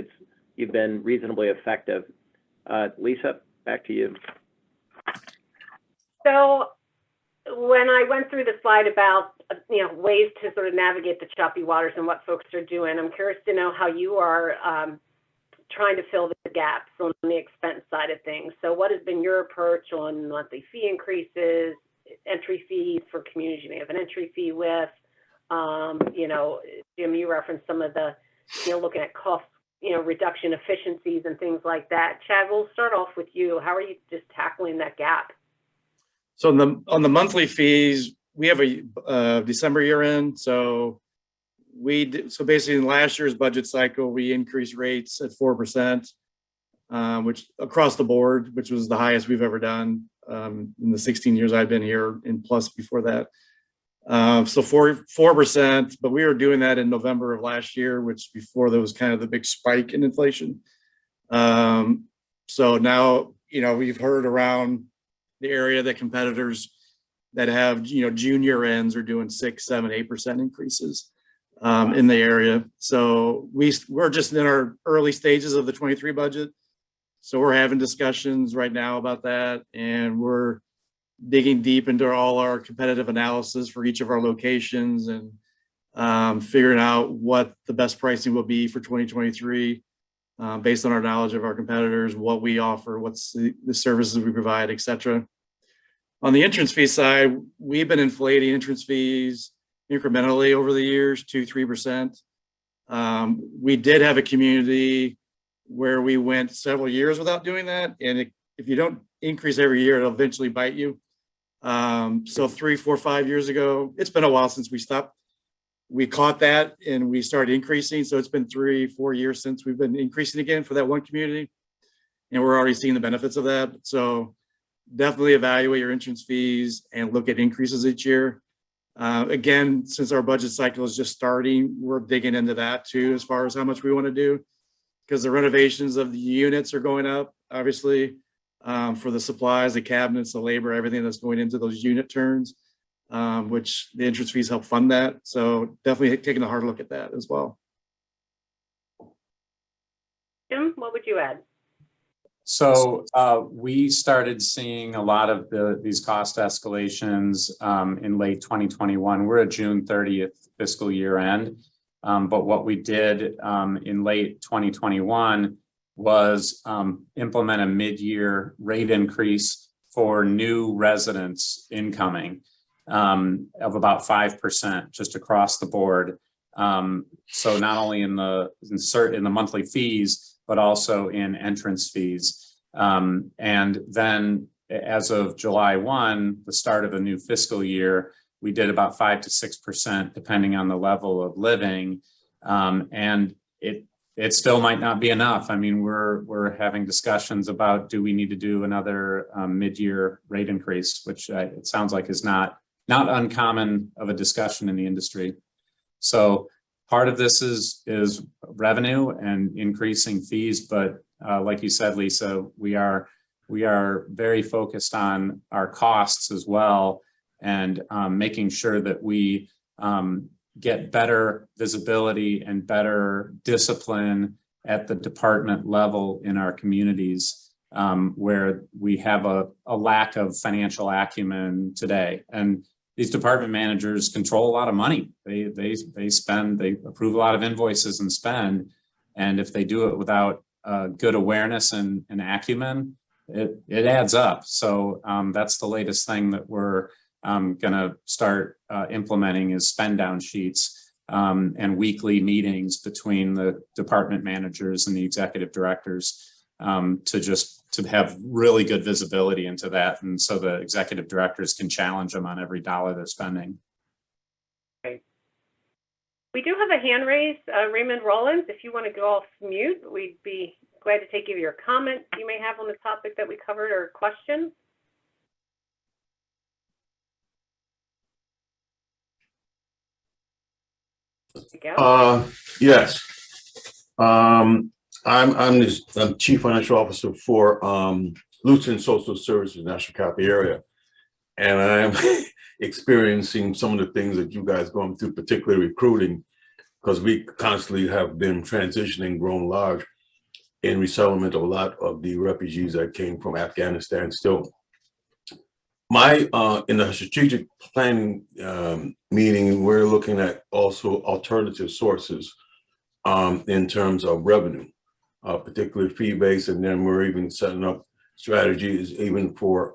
you've been reasonably effective. Lisa, back to you. So when I went through the slide about ways to sort of navigate the choppy waters and what folks are doing, I'm curious to know how you are trying to fill the gaps on the expense side of things. So what has been your approach on monthly fee increases, entry fees for communities you may have an entry fee with? Jim, you referenced some of the, looking at cost, reduction efficiencies and things like that. Chad, we'll start off with you. How are you just tackling that gap? So on the monthly fees, we have a December year end. So basically in last year's budget cycle, we increased rates at 4%, which across the board, which was the highest we've ever done in the 16 years I've been here, and plus before that. So 4%, but we were doing that in November of last year, which before there was kind of the big spike in inflation. So now, we've heard around the area that competitors that have, junior ends are doing 6, 7, 8% increases in the area. So we're just in our early stages of the 23 budget. So we're having discussions right now about that, and we're digging deep into all our competitive analysis for each of our locations and figuring out what the best pricing will be for 2023 based on our knowledge of our competitors, what we offer, what's the services we provide, et cetera. On the entrance fee side, we've been inflating entrance fees incrementally over the years, 2-3%. We did have a community where we went several years without doing that. And if you don't increase every year, it'll eventually bite you. So 3, 4, 5 years ago, it's been a while since we stopped. We caught that and we started increasing. So it's been 3, 4 years since we've been increasing again for that one community. And we're already seeing the benefits of that. So definitely evaluate your entrance fees and look at increases each year. Again, since our budget cycle is just starting, we're digging into that too, as far as how much we want to do, because the renovations of the units are going up, obviously, for the supplies, the cabinets, the labor, everything that's going into those unit turns, which the entrance fees help fund that. So definitely taking a hard look at that as well. Jim, what would you add? So we started seeing a lot of these cost escalations in late 2021. We're a June 30th fiscal year end. But what we did in late 2021 was implement a mid-year rate increase for new residents incoming. of about 5% just across the board. So not only in the monthly fees, but also in entrance fees. And then as of July 1, the start of a new fiscal year, we did about 5 to 6%, depending on the level of living. And it still might not be enough. I mean, we're having discussions about, do we need to do another mid-year rate increase, which it sounds like is not uncommon of a discussion in the industry. So part of this is revenue and increasing fees, but like you said, Lisa, we are very focused on our costs as well, and making sure that we get better visibility and better discipline at the department level in our communities, where we have a lack of financial acumen today. And these department managers control a lot of money. They spend, they approve a lot of invoices and spend. And if they do it without good awareness and acumen, it adds up. So that's the latest thing that we're gonna start implementing is spend down sheets and weekly meetings between the department managers and the executive directors to have really good visibility into that. And so the executive directors can challenge them on every dollar they're spending. Okay. We do have a hand raised, Raymond Rollins. If you want to go off mute, we'd be glad to take your comment you may have on the topic that we covered or question. Yes. I'm Chief Financial Officer for Lutheran Social Services National Choppy area, and I'm experiencing some of the things that you guys going through, particularly recruiting, because we constantly have been transitioning, grown large in resettlement of a lot of the refugees that came from Afghanistan still. My in the strategic planning meeting, we're looking at also alternative sources in terms of revenue, particularly fee-based, and then we're even setting up strategies even for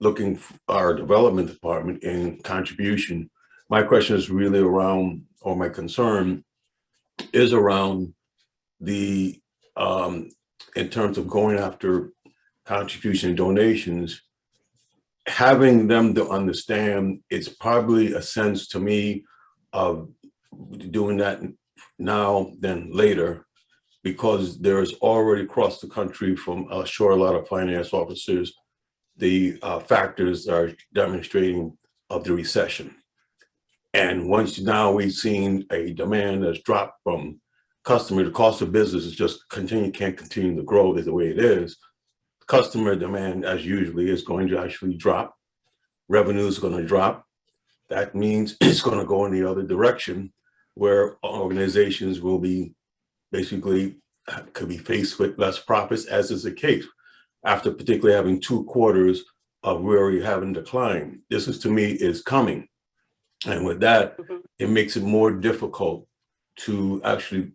looking for our development department in contribution. My question is really around, or my concern is around the in terms of going after contribution and donations, having them to understand it's probably a sense to me of doing that now than later, because there is already across the country from sure a lot of finance officers, the factors are demonstrating of the recession. And once now we've seen a demand that's dropped from customer, the cost of business is just can't continue to grow the way it is. Customer demand, as usually, is going to actually drop. Revenue is going to drop. That means it's going to go in the other direction, where organizations will be basically could be faced with less profits, as is the case after particularly having 2 quarters of really having decline. This is, to me, is coming. And with that, it makes it more difficult to actually,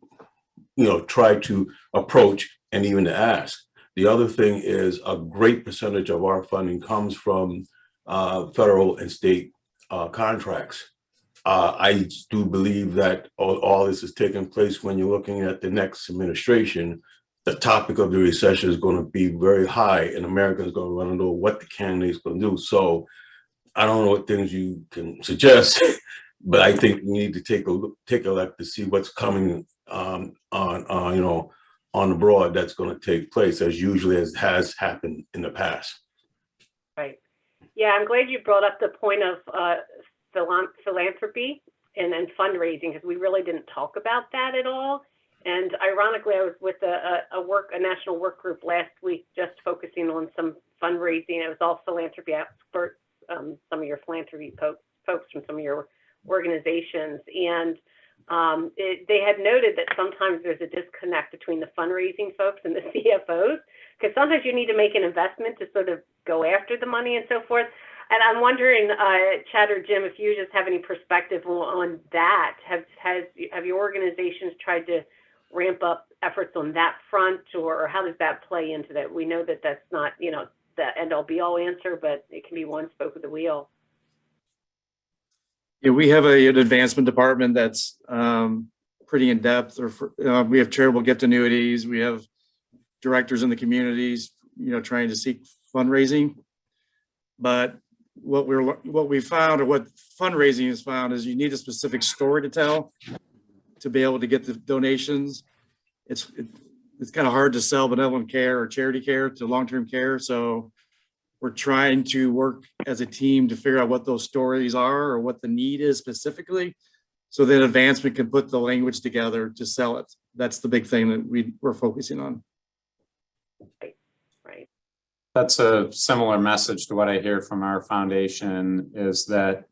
try to approach and even to ask. The other thing is a great percentage of our funding comes from federal and state contracts. I do believe that all this is taking place when you're looking at the next administration. The topic of the recession is going to be very high, and America is going to want to know what the candidate's going to do. So I don't know what things you can suggest, but I think we need to take a look to see what's coming on the broad that's going to take place, as usually as has happened in the past. Right. Yeah, I'm glad you brought up the point of philanthropy and fundraising, because we really didn't talk about that at all. And ironically, I was with a national work group last week just focusing on some fundraising. It was all philanthropy experts, some of your philanthropy folks from some of your organizations. And they had noted that sometimes there's a disconnect between the fundraising folks and the CFOs, because sometimes you need to make an investment to sort of go after the money and so forth. And I'm wondering, Chad or Jim, if you just have any perspective on that. Have your organizations tried to ramp up efforts on that front, or how does that play into that? We know that that's not, the end all be all answer, but it can be one spoke of the wheel. Yeah, we have an advancement department that's pretty in depth. We have charitable gift annuities. We have directors in the communities, trying to seek fundraising. But what we found, or what fundraising has found, is you need a specific story to tell to be able to get the donations. It's kind of hard to sell benevolent care or charity care to long-term care. So we're trying to work as a team to figure out what those stories are or what the need is specifically, so that advancement can put the language together to sell it. That's the big thing that we're focusing on. Right. That's a similar message to what I hear from our foundation, is that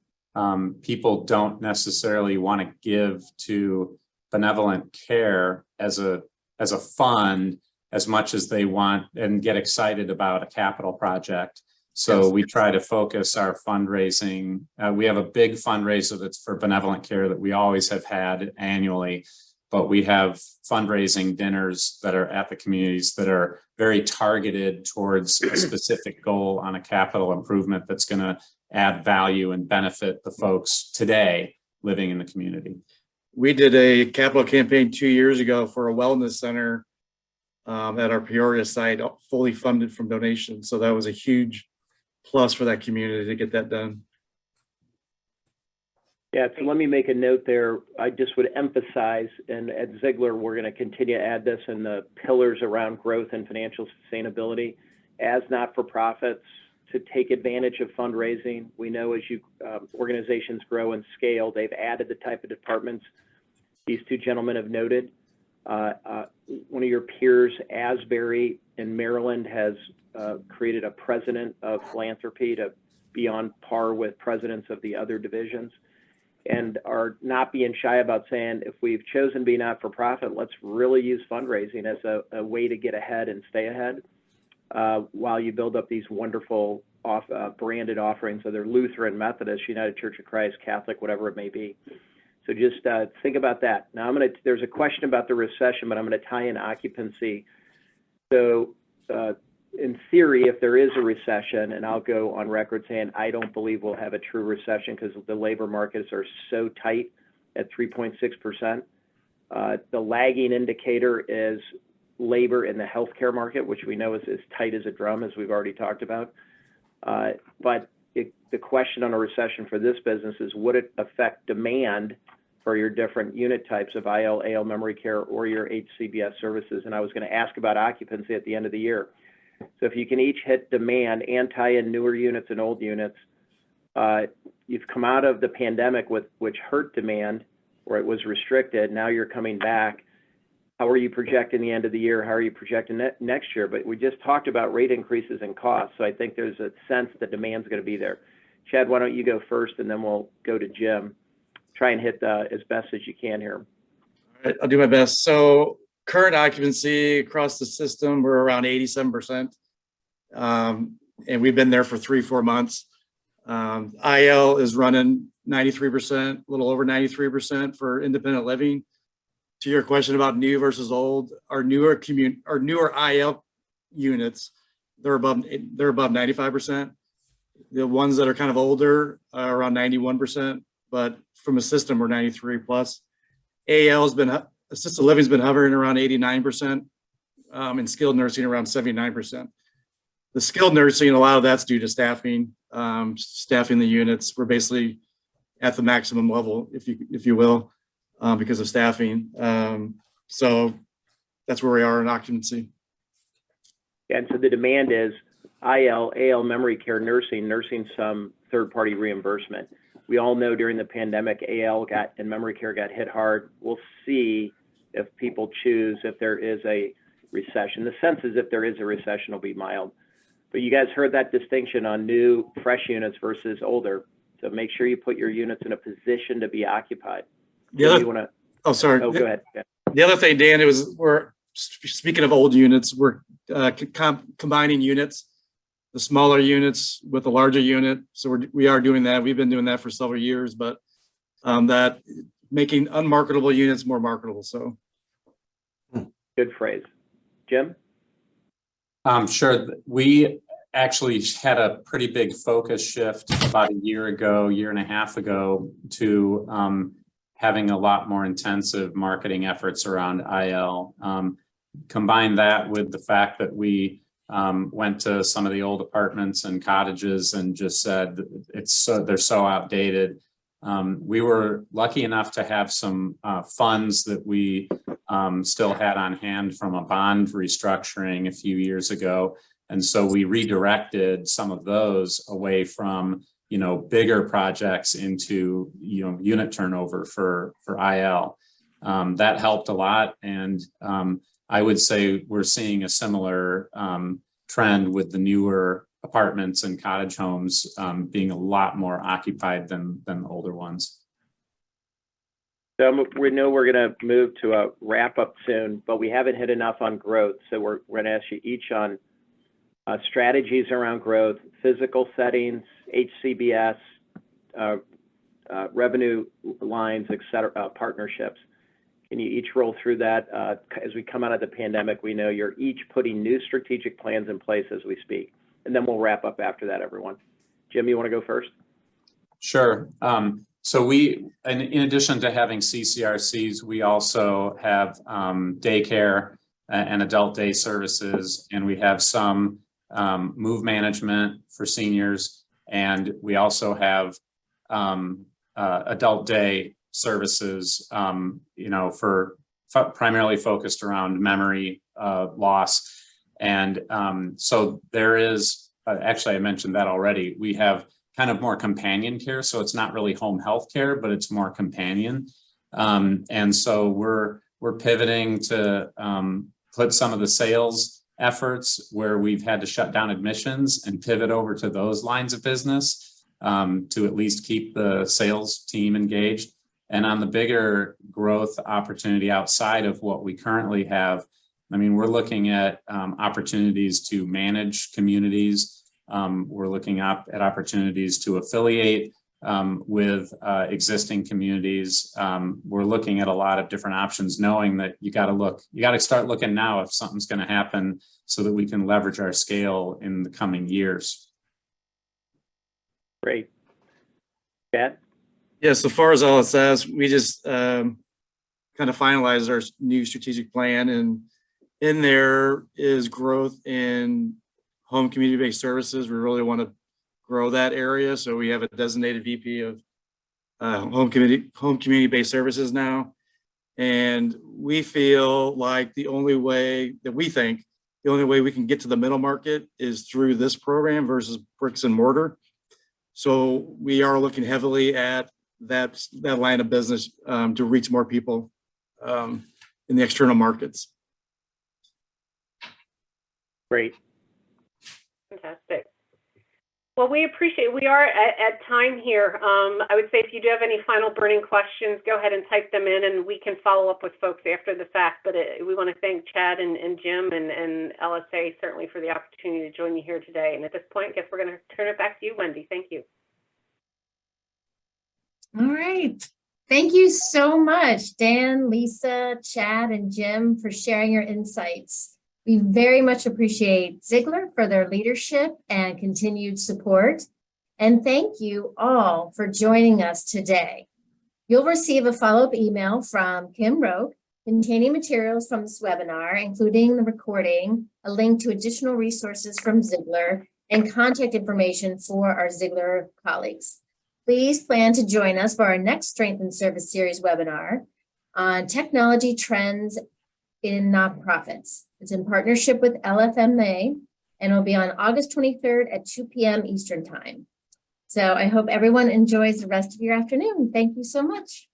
people don't necessarily want to give to benevolent care as a fund as much as they want and get excited about a capital project. So Yes. we try to focus our fundraising. We have a big fundraiser that's for benevolent care that we always have had annually, but we have fundraising dinners that are at the communities that are very targeted towards a specific goal on a capital improvement that's going to add value and benefit the folks today living in the community. We did a capital campaign 2 years ago for a wellness center at our Peoria site, fully funded from donations. So that was a huge plus for that community to get that done. Yeah, so let me make a note there. I just would emphasize, and at Ziegler, we're going to continue to add this in the pillars around growth and financial sustainability as not-for-profits to take advantage of fundraising. We know as organizations grow and scale, they've added the type of departments these two gentlemen have noted. One of your peers, Asbury in Maryland, has created a president of philanthropy to be on par with presidents of the other divisions, and are not being shy about saying, if we've chosen to be not-for-profit, let's really use fundraising as a way to get ahead and stay ahead while you build up these wonderful branded offerings, whether Lutheran, Methodist, United Church of Christ, Catholic, whatever it may be. So just think about that. Now there's a question about the recession, but I'm going to tie in occupancy. So in theory, if there is a recession, and I'll go on record saying I don't believe we'll have a true recession because the labor markets are so tight at 3.6%. The lagging indicator is labor in the healthcare market, which we know is as tight as a drum, as we've already talked about. But the question on a recession for this business is, would it affect demand for your different unit types of IL, AL, memory care, or your HCBS services? And I was going to ask about occupancy at the end of the year. So if you can each hit demand and tie in newer units and old units, you've come out of the pandemic which hurt demand, or it was restricted. Now you're coming back. How are you projecting the end of the year? How are you projecting next year? But we just talked about rate increases and costs. So I think there's a sense that demand's going to be there. Chad, why don't you go first, and then we'll go to Jim. Try and hit as best as you can here. All right, I'll do my best. So current occupancy across the system, we're around 87%. And we've been there for 3-4 months. IL is running 93%, a little over 93% for independent living. To your question about new versus old, our newer IL units, they're above 95%. The ones that are kind of older are around 91%, but from a system, we're 93 plus. Assisted living's been hovering around 89%, and skilled nursing around 79%. The skilled nursing, a lot of that's due to staffing the units. We're basically at the maximum level, if you will, because of staffing. So that's where we are in occupancy. And so the demand is IL, AL, memory care, nursing some third-party reimbursement. We all know during the pandemic, AL and memory care got hit hard. We'll see if people choose, if there is a recession. The sense is if there is a recession, it'll be mild. But you guys heard that distinction on new, fresh units versus older. So make sure you put your units in a position to be occupied. Sorry. Oh, go ahead. Yeah. The other thing, Dan, we're speaking of old units, we're combining units, the smaller units with the larger unit. So we are doing that. We've been doing that for several years, but that making unmarketable units more marketable. So good phrase. Jim? Sure. We actually had a pretty big focus shift about a year and a half ago to having a lot more intensive marketing efforts around IL. Combine that with the fact that we went to some of the old apartments and cottages and just said they're so outdated. We were lucky enough to have some funds that we still had on hand from a bond restructuring a few years ago. And so we redirected some of those away from, bigger projects into, unit turnover for IL. That helped a lot. And I would say we're seeing a similar trend with the newer apartments and cottage homes being a lot more occupied than the older ones. So we know we're going to move to a wrap up soon, but we haven't hit enough on growth. So we're going to ask you each on strategies around growth, physical settings, HCBS, revenue lines, et cetera, partnerships. Can you each roll through that? As we come out of the pandemic, we know you're each putting new strategic plans in place as we speak. And then we'll wrap up after that, everyone. Jim, you want to go first? Sure. So we, in addition to having CCRCs, we also have daycare and adult day services, and we have some move management for seniors, and we also have adult day services, for primarily focused around memory loss. And so there is, actually I mentioned that already, we have kind of more companion care. So it's not really home health care, but it's more companion. And so we're pivoting to put some of the sales efforts where we've had to shut down admissions and pivot over to those lines of business to at least keep the sales team engaged. And on the bigger growth opportunity outside of what we currently have, we're looking at opportunities to manage communities. We're looking at opportunities to affiliate with existing communities. We're looking at a lot of different options, knowing that you got to start looking now if something's going to happen so that we can leverage our scale in the coming years. Great. Chad? Yeah, so far as LSS, we just kind of finalized our new strategic plan, and in there is growth in home community-based services. We really want to grow that area, so we have a designated VP of home community-based services now, and we feel like the only way we can get to the middle market is through this program versus bricks and mortar. So we are looking heavily at that line of business to reach more people in the external markets. Great. Fantastic. Well, we are at time here. I would say if you do have any final burning questions, go ahead and type them in and we can follow up with folks after the fact. But we want to thank Chad and Jim and LSA certainly for the opportunity to join you here today. And at this point, I guess we're going to turn it back to you, Wendy. Thank you. All right. Thank you so much, Dan, Lisa, Chad, and Jim, for sharing your insights. We very much appreciate Ziegler for their leadership and continued support. And thank you all for joining us today. You'll receive a follow-up email from Kim Roque containing materials from this webinar, including the recording, a link to additional resources from Ziegler, and contact information for our Ziegler colleagues. Please plan to join us for our next Strength and Service Series webinar on technology trends in nonprofits. It's in partnership with LFMA, and it'll be on August 23rd at 2 p.m. Eastern Time. So I hope everyone enjoys the rest of your afternoon. Thank you so much.